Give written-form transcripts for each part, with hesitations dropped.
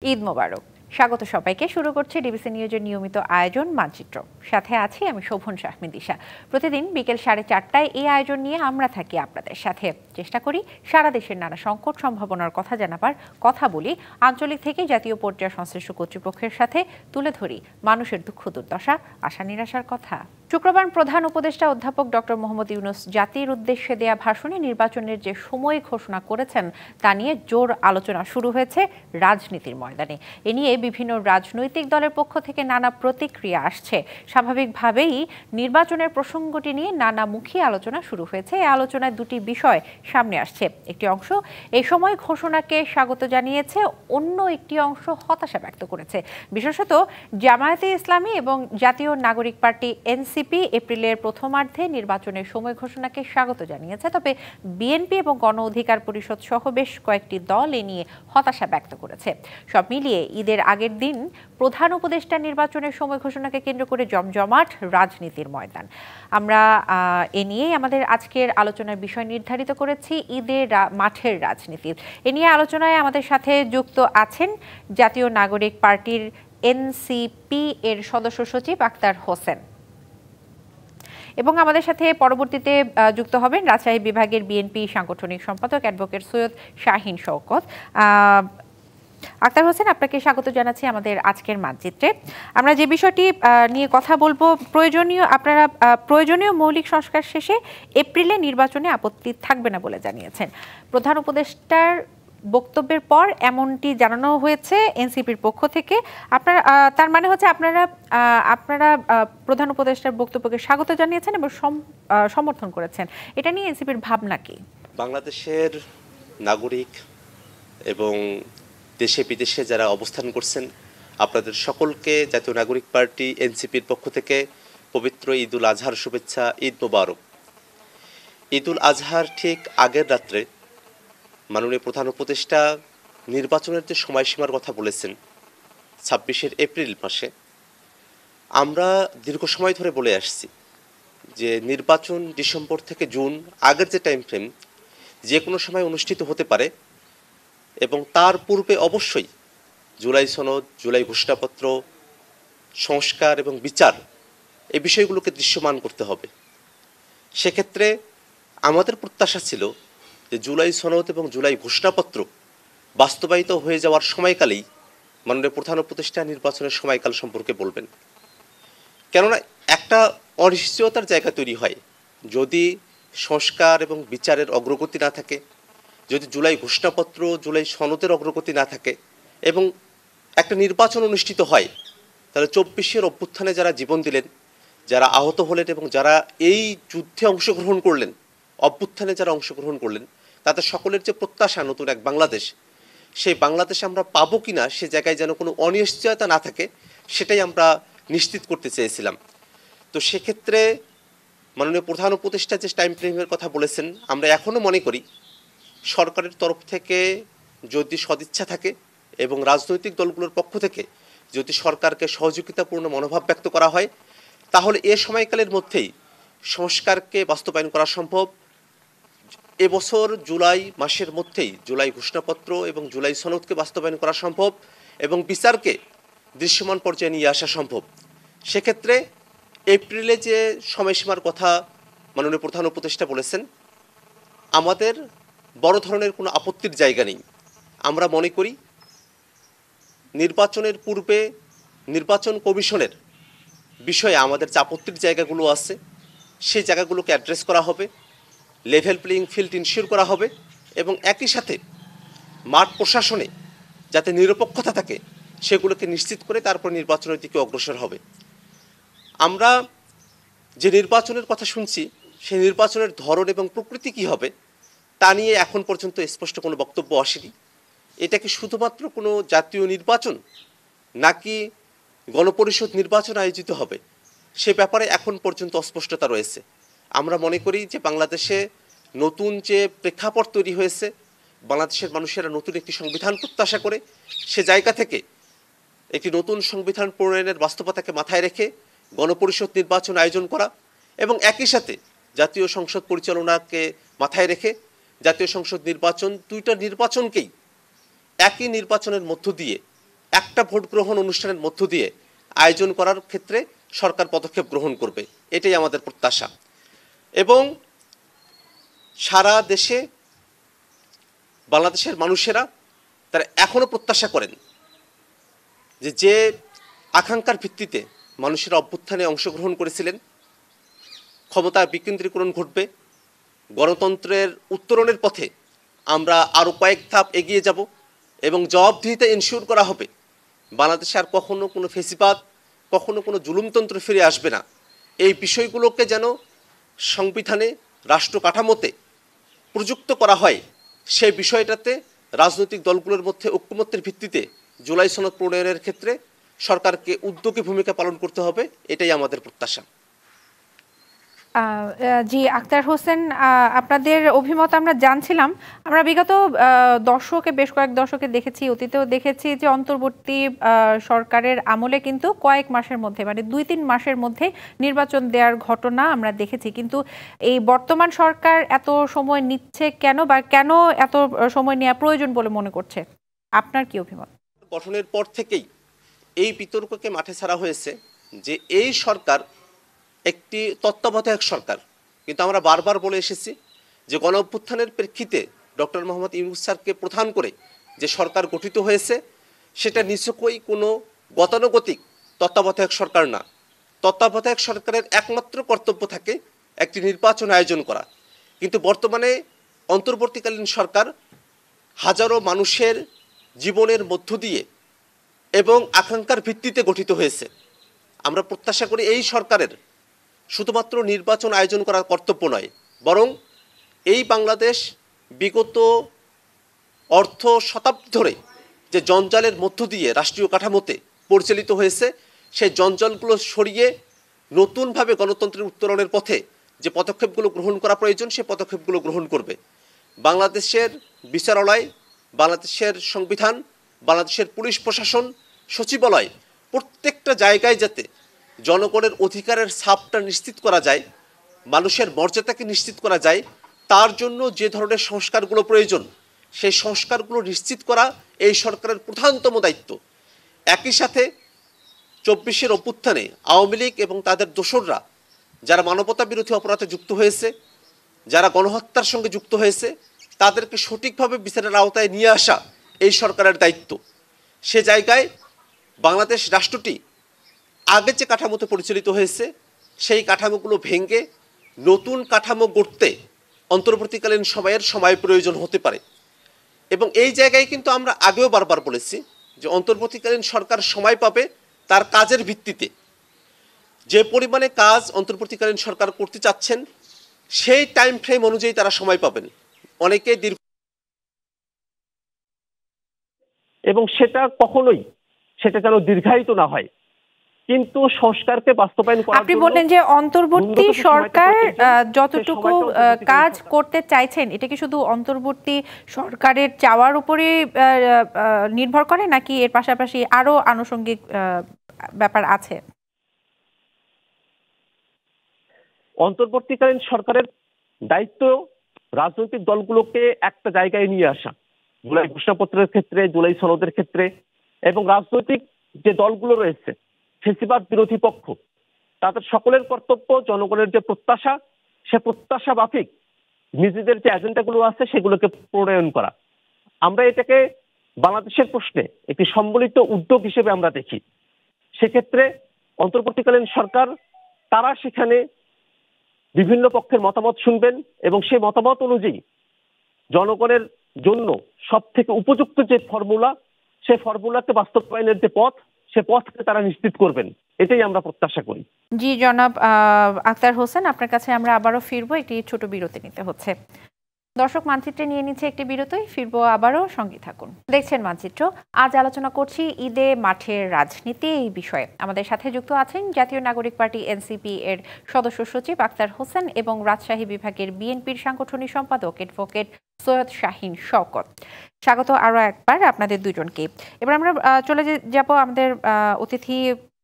ঈদ মোবারক। স্বাগত সবাইকে। শুরু করছে ডিবিসি নিউজের নিয়মিত আয়োজন মানচিত্র। সাথে আছি আমি শোভন শাহমিন দিশা। প্রতিদিন বিকেল 4:30টায় এই আয়োজন নিয়ে আমরা থাকি আপনাদের সাথে। চেষ্টা করি সারা দেশের নানা সংকট সম্ভাবনার কথা জানাবার, কথা বলি আঞ্চলিক থেকে জাতীয় পর্যায়ে সংশ্লিষ্ট কর্তৃপক্ষের সাথে, তুলে ধরি মানুষের দুঃখ দুর্দশা, আশা নিরাশার কথা। শুক্রবার প্রধান উপদেষ্টা অধ্যাপক ডক্টর মোহাম্মদ ইউনূস জাতির উদ্দেশ্যে দেয়া ভাষণে নির্বাচনের যে সময় ঘোষণা করেছেন তা নিয়ে জোর আলোচনা শুরু হয়েছে রাজনীতির ময়দানে। এ নিয়ে বিভিন্ন রাজনৈতিক দলের পক্ষ থেকে নানা প্রতিক্রিয়া আসছে। স্বাভাবিকভাবেই নির্বাচনের প্রসঙ্গটি নিয়ে নানামুখী আলোচনা শুরু হয়েছে। এই আলোচনায় দুটি বিষয় সামনে আসছে। একটি অংশ এই সময় ঘোষণাকে স্বাগত জানিয়েছে, অন্য একটি অংশ হতাশা ব্যক্ত করেছে। বিশেষত জামায়াতে ইসলামী এবং জাতীয় নাগরিক পার্টি এনসিপি এপ্রিলের প্রথমার্ধে নির্বাচনের সময় ঘোষণাকে স্বাগত জানিয়েছে। তবে বিএনপি এবং গণ অধিকার পরিষদ সহ বেশ কয়েকটি দল এ নিয়ে হতাশা ব্যক্ত করেছে। সব মিলিয়ে ঈদের আগের দিন প্রধান উপদেষ্টা নির্বাচনের সময় ঘোষণাকে কেন্দ্র করে জমজমাট রাজনীতির ময়দান। আমরা এ নিয়েই আমাদের আজকের আলোচনার বিষয় নির্ধারিত করেছি, ঈদের মাঠের রাজনীতি। এ নিয়ে আলোচনায় আমাদের সাথে যুক্ত আছেন জাতীয় নাগরিক পার্টির এনসিপি এর সদস্য সচিব আক্তার হোসেন, এবং আমাদের সাথে পরবর্তীতে যুক্ত হবেন রাজশাহী বিভাগের বিএনপি সাংগঠনিক সম্পাদক অ্যাডভোকেট সৈয়দ শাহীন শওকত। আক্তার হোসেন, আপনাকে স্বাগত জানাচ্ছি আমাদের আজকের মানচিত্রে। আমরা যে বিষয়টি নিয়ে কথা বলবো, প্রয়োজনীয় মৌলিক সংস্কার শেষে এপ্রিলে নির্বাচনে আপত্তি থাকবে না বলে জানিয়েছেন। প্রধান উপদেষ্টার বক্তব্যের পর এমনটি জানানো হয়েছে এনসিপির পক্ষ থেকে। তার মানে হচ্ছে আপনারা প্রধান উপদেষ্টার বক্তব্যকে স্বাগত জানিয়েছেন এবং সমর্থন করেছেন। এটা নিয়ে এনসিপির ভাবনা কি? বাংলাদেশের নাগরিক এবং দেশে বিদেশে যারা অবস্থান করছেন, আপনাদের সকলকে জাতীয় নাগরিক পার্টি এনসিপির পক্ষ থেকে পবিত্র ঈদ উল আজহার শুভেচ্ছা। ঈদ মোবারক। ঈদ উল আজহার ঠিক আগের রাত্রে মাননীয় প্রধান উপদেষ্টা নির্বাচনের যে সময়সীমার কথা বলেছেন 26শে এপ্রিল মাসে, আমরা দীর্ঘ সময় ধরে বলে আসছি যে নির্বাচন ডিসেম্বর থেকে জুন আগের যে টাইম ফ্রেম যে কোনো সময় অনুষ্ঠিত হতে পারে, এবং তার পূর্বে অবশ্যই জুলাই সনদ, জুলাই ঘোষণাপত্র, সংস্কার এবং বিচার এই বিষয়গুলোকে দৃশ্যমান করতে হবে। সেক্ষেত্রে আমাদের প্রত্যাশা ছিল যে জুলাই সনদ এবং জুলাই ঘোষণাপত্র বাস্তবায়িত হয়ে যাওয়ার সময়কালেই মাননীয় প্রধান উপদেষ্টা নির্বাচনের সময়কাল সম্পর্কে বলবেন। কেননা একটা অনিশ্চয়তার জায়গা তৈরি হয় যদি সংস্কার এবং বিচারের অগ্রগতি না থাকে, যদি জুলাই ঘোষণাপত্র, জুলাই সনদের অগ্রগতি না থাকে এবং একটা নির্বাচন অনুষ্ঠিত হয়, তাহলে 24শে অভ্যুত্থানে যারা জীবন দিলেন, যারা আহত হলেন এবং যারা এই যুদ্ধে অংশগ্রহণ করলেন, অভ্যুত্থানে যারা অংশগ্রহণ করলেন, তাদের সকলের যে প্রত্যাশা নতুন এক বাংলাদেশ, সেই বাংলাদেশে আমরা পাবো কিনা সে জায়গায় যেন কোনো অনিশ্চয়তা না থাকে, সেটাই আমরা নিশ্চিত করতে চেয়েছিলাম। তো সেক্ষেত্রে মাননীয় প্রধান উপদেষ্টা যে টাইম ফ্রেমের কথা বলেছেন, আমরা এখনও মনে করি সরকারের তরফ থেকে যদি সদিচ্ছা থাকে এবং রাজনৈতিক দলগুলোর পক্ষ থেকে যদি সরকারকে সহযোগিতাপূর্ণ মনোভাব ব্যক্ত করা হয়, তাহলে এ সময়কালের মধ্যেই সংস্কারকে বাস্তবায়ন করা সম্ভব। এবছর জুলাই মাসের মধ্যেই জুলাই ঘোষণাপত্র এবং জুলাই সনদকে বাস্তবায়ন করা সম্ভব এবং বিচারকে দৃশ্যমান পর্যায়ে নিয়ে আসা সম্ভব। সেক্ষেত্রে এপ্রিলে যে সময়সীমার কথা মাননীয় প্রধান উপদেষ্টা বলেছেন, আমাদের বড় ধরনের কোনো আপত্তির জায়গা নেই। আমরা মনে করি নির্বাচনের পূর্বে নির্বাচন কমিশনের বিষয়ে আমাদের যে আপত্তির জায়গাগুলো আছে, সেই জায়গাগুলোকে অ্যাড্রেস করা হবে, লেভেল প্লেয়িং ফিল্ড ইনশিওর করা হবে এবং একই সাথে মাঠ প্রশাসনে যাতে নিরপেক্ষতা থাকে সেগুলোকে নিশ্চিত করে তারপর নির্বাচনের দিকে অগ্রসর হবে। আমরা যে নির্বাচনের কথা শুনছি, সেই নির্বাচনের ধরন এবং প্রকৃতি কী হবে তা নিয়ে এখন পর্যন্ত স্পষ্ট কোনো বক্তব্য আসেনি। এটা কি শুধুমাত্র কোনো জাতীয় নির্বাচন নাকি গণপরিষদ নির্বাচন আয়োজিত হবে, সে ব্যাপারে এখন পর্যন্ত অস্পষ্টতা রয়েছে। আমরা মনে করি যে বাংলাদেশে নতুন যে প্রেক্ষাপট তৈরি হয়েছে, বাংলাদেশের মানুষেরা নতুন একটি সংবিধান প্রত্যাশা করে, সে জায়গা থেকে একটি নতুন সংবিধান প্রণয়নের বাস্তবতাকে মাথায় রেখে গণপরিষদ নির্বাচন আয়োজন করা এবং একই সাথে জাতীয় সংসদ পরিচালনাকে মাথায় রেখে জাতীয় সংসদ নির্বাচন, দুইটা নির্বাচনকেই একই নির্বাচনের মধ্য দিয়ে একটা ভোট গ্রহণ অনুষ্ঠানের মধ্য দিয়ে আয়োজন করার ক্ষেত্রে সরকার পদক্ষেপ গ্রহণ করবে, এটাই আমাদের প্রত্যাশা। এবং সারা দেশে বাংলাদেশের মানুষেরা তারা এখনও প্রত্যাশা করেন যে আকাঙ্ক্ষার ভিত্তিতে মানুষেরা অভ্যুত্থানে অংশগ্রহণ করেছিলেন, ক্ষমতা বিকেন্দ্রীকরণ ঘটবে, গণতন্ত্রের উত্তরণের পথে আমরা আরও কয়েক ধাপ এগিয়ে যাব এবং জবাবদিহিতা এনশিওর করা হবে। বাংলাদেশে আর কখনো কোনো ফেসিবাদ, কখনো কোনো জুলুমতন্ত্র ফিরে আসবে না। এই বিষয়গুলোকে যেন সংবিধানে, রাষ্ট্র কাঠামোতে প্রযুক্ত করা হয়, সেই বিষয়টাতে রাজনৈতিক দলগুলোর মধ্যে ঐক্যমত্যের ভিত্তিতে জুলাই সনদ প্রণয়নের ক্ষেত্রে সরকারকে উদ্যোগী ভূমিকা পালন করতে হবে, এটাই আমাদের প্রত্যাশা। জি আক্তার হোসেন, আপনাদের অভিমত আমরা জানছিলাম। আমরা বিগত দশকে, বেশ কয়েক দশকে দেখেছি, অতীতেও দেখেছি যে অন্তর্বর্তী সরকারের আমলে কিন্তু কয়েক মাসের মধ্যে, মানে 2-3 মাসের মধ্যে নির্বাচন দেওয়ার ঘটনা আমরা দেখেছি। কিন্তু এই বর্তমান সরকার এত সময় নিচ্ছে কেন, বা কেন এত সময় নেওয়া প্রয়োজন বলে মনে করছে? আপনার কি অভিমত? গঠনের পর থেকেই এই বিতর্ককে মাঠে ছাড়া হয়েছে যে এই সরকার একটি তত্ত্বাবধায়ক সরকার। কিন্তু আমরা বারবার বলে এসেছি যে গণ অভ্যুত্থানের প্রেক্ষিতে ডক্টর মোহাম্মদ ইউনূস স্যারকে প্রধান করে যে সরকার গঠিত হয়েছে সেটা নিছকই কোনো গতানুগতিক তত্ত্বাবধায়ক সরকার না। তত্ত্বাবধায়ক সরকারের একমাত্র কর্তব্য থাকে একটি নির্বাচন আয়োজন করা। কিন্তু বর্তমানে অন্তর্বর্তীকালীন সরকার হাজারো মানুষের জীবনের মধ্য দিয়ে এবং আকাঙ্ক্ষার ভিত্তিতে গঠিত হয়েছে। আমরা প্রত্যাশা করি এই সরকারের শুধুমাত্র নির্বাচন আয়োজন করার কর্তব্য নয়, বরং এই বাংলাদেশ বিগত অর্ধ শতাব্দী ধরে যে জঞ্জালের মধ্য দিয়ে রাষ্ট্রীয় কাঠামোতে পরিচালিত হয়েছে, সেই জঞ্জালগুলো সরিয়ে নতুনভাবে গণতন্ত্রের উত্তরণের পথে যে পদক্ষেপগুলো গ্রহণ করা প্রয়োজন, সে পদক্ষেপগুলো গ্রহণ করবে। বাংলাদেশের বিচারালয়, বাংলাদেশের সংবিধান, বাংলাদেশের পুলিশ প্রশাসন, সচিবালয়, প্রত্যেকটা জায়গায় যাতে জনগণের অধিকারের ছাপটা নিশ্চিত করা যায়, মানুষের মর্যাদাকে নিশ্চিত করা যায়, তার জন্য যে ধরনের সংস্কারগুলো প্রয়োজন, সেই সংস্কারগুলো নিশ্চিত করা এই সরকারের প্রধানতম দায়িত্ব। একই সাথে 24-এর অভ্যুত্থানে আওয়ামী লীগ এবং তাদের দোসররা যারা মানবতা বিরোধী অপরাধে যুক্ত হয়েছে, যারা গণহত্যার সঙ্গে যুক্ত হয়েছে, তাদেরকে সঠিকভাবে বিচারের আওতায় নিয়ে আসা এই সরকারের দায়িত্ব। সে জায়গায় বাংলাদেশ রাষ্ট্রটি আগে যে কাঠামোতে পরিচালিত হয়েছে, সেই কাঠামোগুলো ভেঙে নতুন কাঠামো গড়তে অন্তর্বর্তীকালীন সময়ের সময় প্রয়োজন হতে পারে। এবং এই জায়গায় কিন্তু আমরা আগেও বারবার বলেছি যে অন্তর্বর্তীকালীন সরকার সময় পাবে তার কাজের ভিত্তিতে। যে পরিমাণে কাজ অন্তর্বর্তীকালীন সরকার করতে চাচ্ছেন, সেই টাইম ফ্রেম অনুযায়ী তারা সময় পাবেন। অনেকে দীর্ঘ, এবং সেটা কখনোই সেটা যেন দীর্ঘায়িত না হয়। কিন্তু সংস্কারকে বাস্তবায়ন করার জন্য আপনি বললেন যে অন্তর্বর্তী সরকার যতটুকু কাজ করতে চাইছেন, এটা কি শুধু অন্তর্বর্তী সরকারের চাওয়ার উপরে নির্ভর করে, নাকি এর পাশাপাশি আরো আনুষঙ্গিক ব্যাপার আছে? অন্তর্বর্তীকালীন সরকারের দায়িত্ব রাজনৈতিক দলগুলোকে একটা জায়গায় নিয়ে আসা, জুলাই ঘোষণাপত্রের ক্ষেত্রে, জুলাই সনদের ক্ষেত্রে, এবং রাজনৈতিক যে দলগুলো রয়েছে, ফেসিবাদ বিরোধী পক্ষ, তাদের সকলের কর্তব্য জনগণের যে প্রত্যাশা, সে প্রত্যাশা মাফিক নিজেদের যে এজেন্ডাগুলো আছে সেগুলোকে প্রণয়ন করা। আমরা এটাকে বাংলাদেশের প্রশ্নে একটি সম্মিলিত উদ্যোগ হিসেবে আমরা দেখি। সেক্ষেত্রে অন্তর্বর্তীকালীন সরকার তারা সেখানে বিভিন্ন পক্ষের মতামত শুনবেন এবং সেই মতামত অনুযায়ী জনগণের জন্য সব থেকে উপযুক্ত যে ফর্মুলা, সে ফর্মুলাকে বাস্তবায়নের যে পথ, সে পথকে তারা নিশ্চিত করবেন, এটাই আমরা প্রত্যাশা করি। জি জনাব আক্তার হোসেন, আপনার কাছে আমরা আবারও ফিরবো, একটি ছোট বিরতি নিতে হচ্ছে। দর্শক, মানচিত্রে নিয়ে নিচ্ছে একটি বিরতি, ফিরবো আবারও, সঙ্গে থাকুন। দেখছেন মানচিত্র। আজ আলোচনা করছি ঈদে মাঠের রাজনীতি এই বিষয়ে। আমাদের সাথে যুক্ত আছেন জাতীয় নাগরিক পার্টি এনসিপি এর সদস্য সচিব আক্তার হোসেন এবং রাজশাহী বিভাগের বিএনপির সাংগঠনিক সম্পাদক অ্যাডভোকেট সৈয়দ শাহীন শওকত। স্বাগত আরও একবার আপনাদের দুজনকে। এবার আমরা চলে যাব আমাদের অতিথি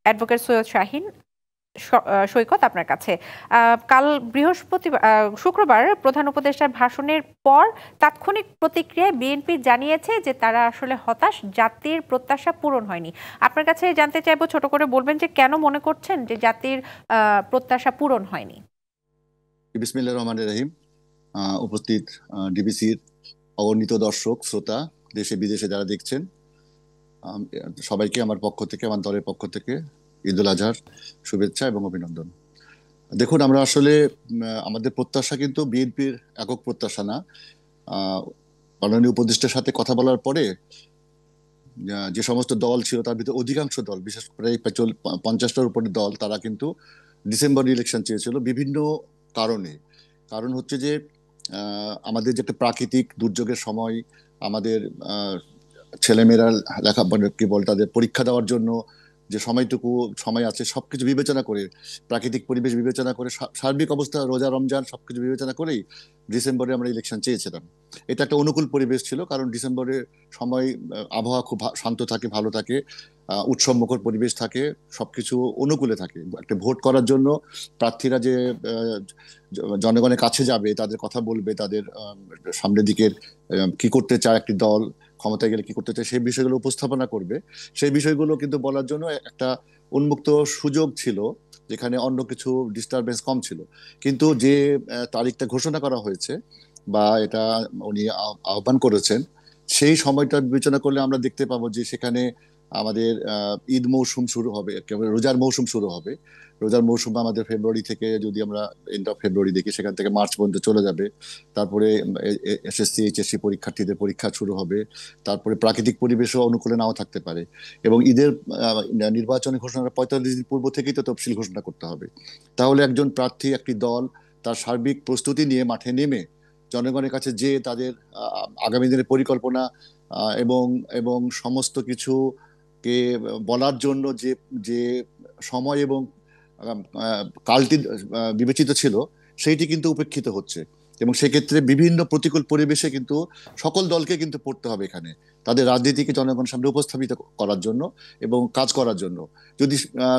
অ্যাডভোকেট সৈয়দ শাহীন। সৈকত, আপনার কাছে কাল শুক্রবার প্রধান উপদেষ্টার ভাষণের পর তাৎক্ষণিক প্রতিক্রিয়ায় বিএনপি জানিয়েছে যে তারা আসলে হতাশ, জাতির প্রত্যাশা পূরণ হয়নি। আপনার কাছে জানতে চাইবো, ছোট করে বলবেন যে কেন মনে করছেন যে জাতির প্রত্যাশা পূরণ হয়নি? বিসমিল্লাহির রহমানির রহিম। উপস্থিত ডিবিসির অগণিত দর্শক শ্রোতা, দেশে বিদেশে যারা দেখছেন, সবাইকে আমার পক্ষ থেকে, আমার দলের পক্ষ থেকে ঈদ উল আজহার শুভেচ্ছা এবং অভিনন্দন। দেখুন, আমরা আসলে আমাদের প্রত্যাশা কিন্তু বিএনপির একক প্রত্যাশা না। মাননীয় উপদেষ্টার সাথে কথা বলার পরে যে সমস্ত দল ছিল তার ভিতরে অধিকাংশ দল, বিশেষ করে 50টার উপরে দল, তারা কিন্তু ডিসেম্বর ইলেকশন চেয়েছিল বিভিন্ন কারণে। কারণ হচ্ছে যে আমাদের যে একটা প্রাকৃতিক দুর্যোগের সময় আমাদের ছেলেমেয়েরা লেখাপড়া কি বল তাদের পরীক্ষা দেওয়ার জন্য যে সময় আছে সবকিছু বিবেচনা করে, প্রাকৃতিক পরিবেশ বিবেচনা করে, সার্বিক অবস্থা, রোজা রমজান সবকিছু বিবেচনা করেই ডিসেম্বরে আমরা ইলেকশন চেয়েছিলাম। এটা একটা অনুকূল পরিবেশ ছিল, কারণ ডিসেম্বরের সময় আবহাওয়া খুব শান্ত থাকে, ভালো থাকে, উৎসব মুখর পরিবেশ থাকে, সবকিছু অনুকূলে থাকে। একটা ভোট করার জন্য প্রার্থীরা যে জনগণের কাছে যাবে, তাদের কথা বলবে, তাদের সামনের দিকের কি করতে চায় একটি দল, ক্ষমতায় গেলে কি করতে চায় সেই বিষয়গুলো উপস্থাপনা করবে, সেই বিষয়গুলো কিন্তু বলার জন্য একটা উন্মুক্ত সুযোগ ছিল, যেখানে অন্য কিছু ডিস্টারবেন্স কম ছিল। কিন্তু যে তারিখটা ঘোষণা করা হয়েছে বা এটা উনি আহ্বান করেছেন, সেই সময়টা বিবেচনা করলে আমরা দেখতে পাবো যে সেখানে আমাদের ঈদ মৌসুম শুরু হবে, রোজার মৌসুম শুরু হবে। রোজার মৌসুম আমাদের ফেব্রুয়ারি থেকে, যদি আমরা এন্ড অফ ফেব্রুয়ারি দেখি, সেখান থেকে মার্চ পর্যন্ত চলে যাবে। তারপরে এসএসসি এইচএসসি পরীক্ষার্থীদের পরীক্ষা শুরু হবে। তারপরে প্রাকৃতিক পরিবেশও অনুকূলে নাও থাকতে পারে। এবং ঈদের নির্বাচনী ঘোষণার 45 দিন পূর্ব থেকেই তো তফসিল ঘোষণা করতে হবে। তাহলে একজন প্রার্থী, একটি দল তার সার্বিক প্রস্তুতি নিয়ে মাঠে নেমে জনগণের কাছে যে তাদের আগামী দিনের পরিকল্পনা এবং এবং সমস্ত কিছুকে বলার জন্য যে যে সময় এবং কালটি বিবেচিত ছিল, সেইটি কিন্তু উপেক্ষিত হচ্ছে। এবং সেক্ষেত্রে বিভিন্ন প্রতিকূল পরিবেশে কিন্তু সকল দলকে কিন্তু পড়তে হবে এখানে, তাদের রাজনীতিকে জনগণের সামনে উপস্থাপিত করার জন্য এবং কাজ করার জন্য। যদি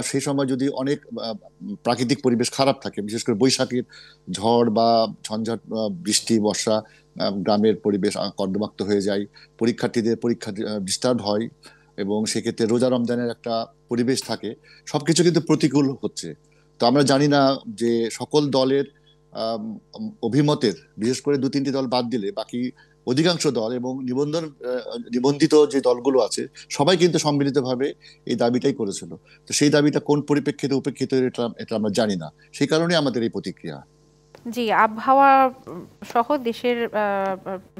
সেই সময় যদি অনেক প্রাকৃতিক পরিবেশ খারাপ থাকে, বিশেষ করে বৈশাখীর ঝড় বা ঝঞ্ঝাট, বৃষ্টি, বর্ষা, গ্রামের পরিবেশ কর্দমাক্ত হয়ে যায়, পরীক্ষার্থীদের পরীক্ষা ডিস্টার্ব হয়, এবং সেক্ষেত্রে রোজা রমজানের একটা পরিবেশ থাকে, সবকিছু কিন্তু প্রতিকূল হচ্ছে। তো আমরা জানি না যে সকল দলের অভিমতের, বিশেষ করে 2-3টি দল বাদ দিলে বাকি অধিকাংশ দল এবং নিবন্ধিত যে দলগুলো আছে সবাই কিন্তু সম্মিলিতভাবে এই দাবিটাই করেছিল। তো সেই দাবিটা কোন পরিপ্রেক্ষিতে উপেক্ষিত এটা আমরা জানি না, সেই কারণে আমাদের এই প্রতিক্রিয়া। জি, আবহাওয়া সহ দেশের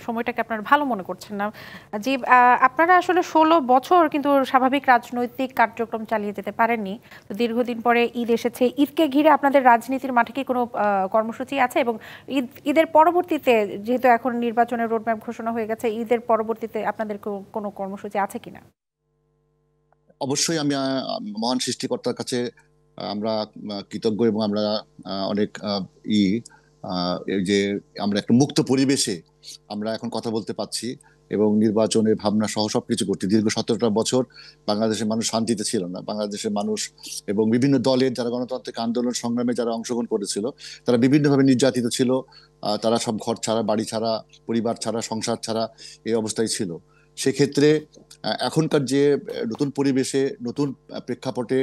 সময়টাকে আপনারা ভালো মনে করছেন না। জি, আপনারা আসলে 16 বছর কিন্তু স্বাভাবিক রাজনৈতিক কার্যক্রম চালিয়ে যেতে পারেননি। তো দীর্ঘদিন পরে ঈদ এসেছে, ঈদকে ঘিরে আপনাদের রাজনীতির মাঠে কি কোনো কর্মসূচি আছে? এবং ঈদের পরবর্তীতে, যেহেতু এখন নির্বাচনের রোডম্যাপ ঘোষণা হয়ে গেছে, ঈদের পরবর্তীতে আপনাদের কোনো কর্মসূচি আছে কিনা? অবশ্যই আমি মহান সৃষ্টিকর্তার কাছে আমরা কৃতজ্ঞ, এবং আমরা অনেক এই যে আমরা একটা মুক্ত পরিবেশে আমরা এখন কথা বলতে পাচ্ছি এবং নির্বাচনের ভাবনা সহ সবকিছু করতে। দীর্ঘ 17টা বছর বাংলাদেশের মানুষ শান্তিতে ছিল না। বাংলাদেশের মানুষ এবং বিভিন্ন দলের যারা গণতান্ত্রিক আন্দোলন সংগ্রামে যারা অংশগ্রহণ করেছিল, তারা বিভিন্নভাবে নির্যাতিত ছিল। তারা সব ঘর ছাড়া, বাড়ি ছাড়া, পরিবার ছাড়া, সংসার ছাড়া এই অবস্থায় ছিল। সেক্ষেত্রে এখনকার যে নতুন পরিবেশে, নতুন প্রেক্ষাপটে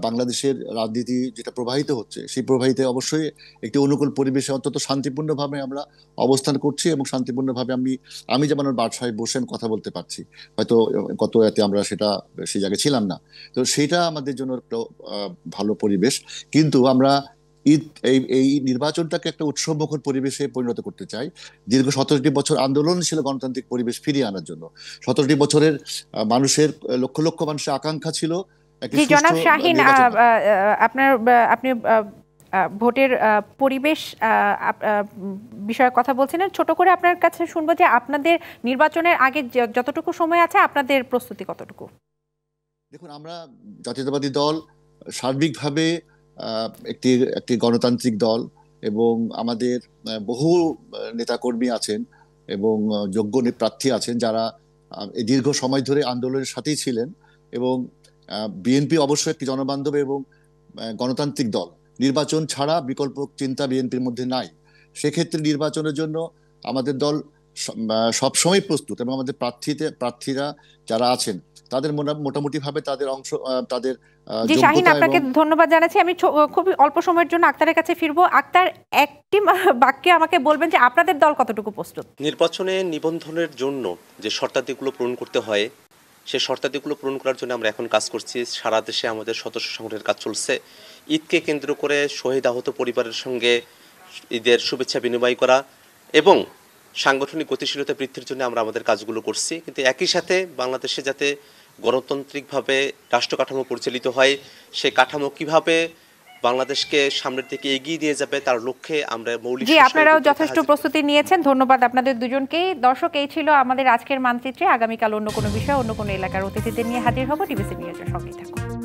বাংলাদেশের রাজনীতি যেটা প্রবাহিত হচ্ছে, সেই প্রবাহিতে অবশ্যই একটি অনুকূল পরিবেশে অন্তত শান্তিপূর্ণভাবে আমরা অবস্থান করছি, এবং শান্তিপূর্ণভাবে আমি যেমন বাসায় বসে কথা বলতে পারছি। হয়তো গত এতে আমরা সেই জায়গায় ছিলাম না। তো সেটা আমাদের জন্য একটা ভালো পরিবেশ। কিন্তু আমরা এই নির্বাচনটাকে একটা উৎসবমুখর পরিবেশে পরিণত করতে চাই। দীর্ঘ 17টি বছর আন্দোলন ছিল গণতান্ত্রিক পরিবেশ ফিরিয়ে আনার জন্য। 17টি বছরের মানুষের, লক্ষ লক্ষ মানুষের আকাঙ্ক্ষা ছিল জনাব শাহীন, আপনি ভোটের পরিবেশ বিষয়ে কথা বলছিলেন। ছোট করে আপনার কাছে শুনবো যে আপনাদের নির্বাচনের আগে যতটুকু সময় আছে, আপনাদের প্রস্তুতি কতটুকু? দেখুন, আমরা জাতীয়তাবাদী দল সার্বিকভাবে একটি গণতান্ত্রিক দল, এবং আমাদের বহু নেতাকর্মী আছেন এবং যোগ্য প্রার্থী আছেন যারা এই দীর্ঘ সময় ধরে আন্দোলনের সাথেই ছিলেন। এবং বিএনপি অবশ্যই একটি জনবান্ধব এবং গণতান্ত্রিক দল, নির্বাচন ছাড়া বিকল্প চিন্তা বিএনপির মধ্যে নাই। সেক্ষেত্রে নির্বাচনের জন্য আমাদের দল সবসময় প্রস্তুত, এবং আমাদের প্রার্থীরা যারা আছেন তাদের মোটামুটি ভাবে তাদের তাদের জি শাহীন, যোগ্যতা আপনাকে এবং ধন্যবাদ জানাচ্ছি। আমি খুবই অল্প সময়ের জন্য আক্তারের কাছে ফিরবো। আক্তার, একটি বাক্যে আমাকে বলবেন যে আপনাদের দল কতটুকু প্রস্তুত? নির্বাচনে নিবন্ধনের জন্য যে শর্তাদিগুলো পূরণ করতে হয়, সেই শর্তাদিগুলো পূরণ করার জন্য আমরা এখন কাজ করছি। সারা দেশে আমাদের সদস্য সংগঠনের কাজ চলছে। ঈদকে কেন্দ্র করে শহীদ আহত পরিবারের সঙ্গে ঈদের শুভেচ্ছা বিনিময় করা এবং সাংগঠনিক গতিশীলতা বৃদ্ধির জন্য আমরা আমাদের কাজগুলো করছি। কিন্তু একই সাথে বাংলাদেশে যাতে গণতান্ত্রিকভাবে রাষ্ট্র কাঠামো পরিচালিত হয়, সেই কাঠামো কিভাবে বাংলাদেশকে সামনের দিকে এগিয়ে নিয়ে যাবে তার লক্ষ্যে আমরা মৌলিক জি, আপনারাও যথেষ্ট প্রস্তুতি নিয়েছেন। ধন্যবাদ আপনাদের দুজনকেই। দর্শক, এই ছিল আমাদের আজকের মানচিত্রে। আগামীকাল অন্য কোনো বিষয়, অন্য কোনো এলাকার অতিথিদের নিয়ে হাজির হব। ডিবিসি নিউজের সঙ্গেই থাকুন।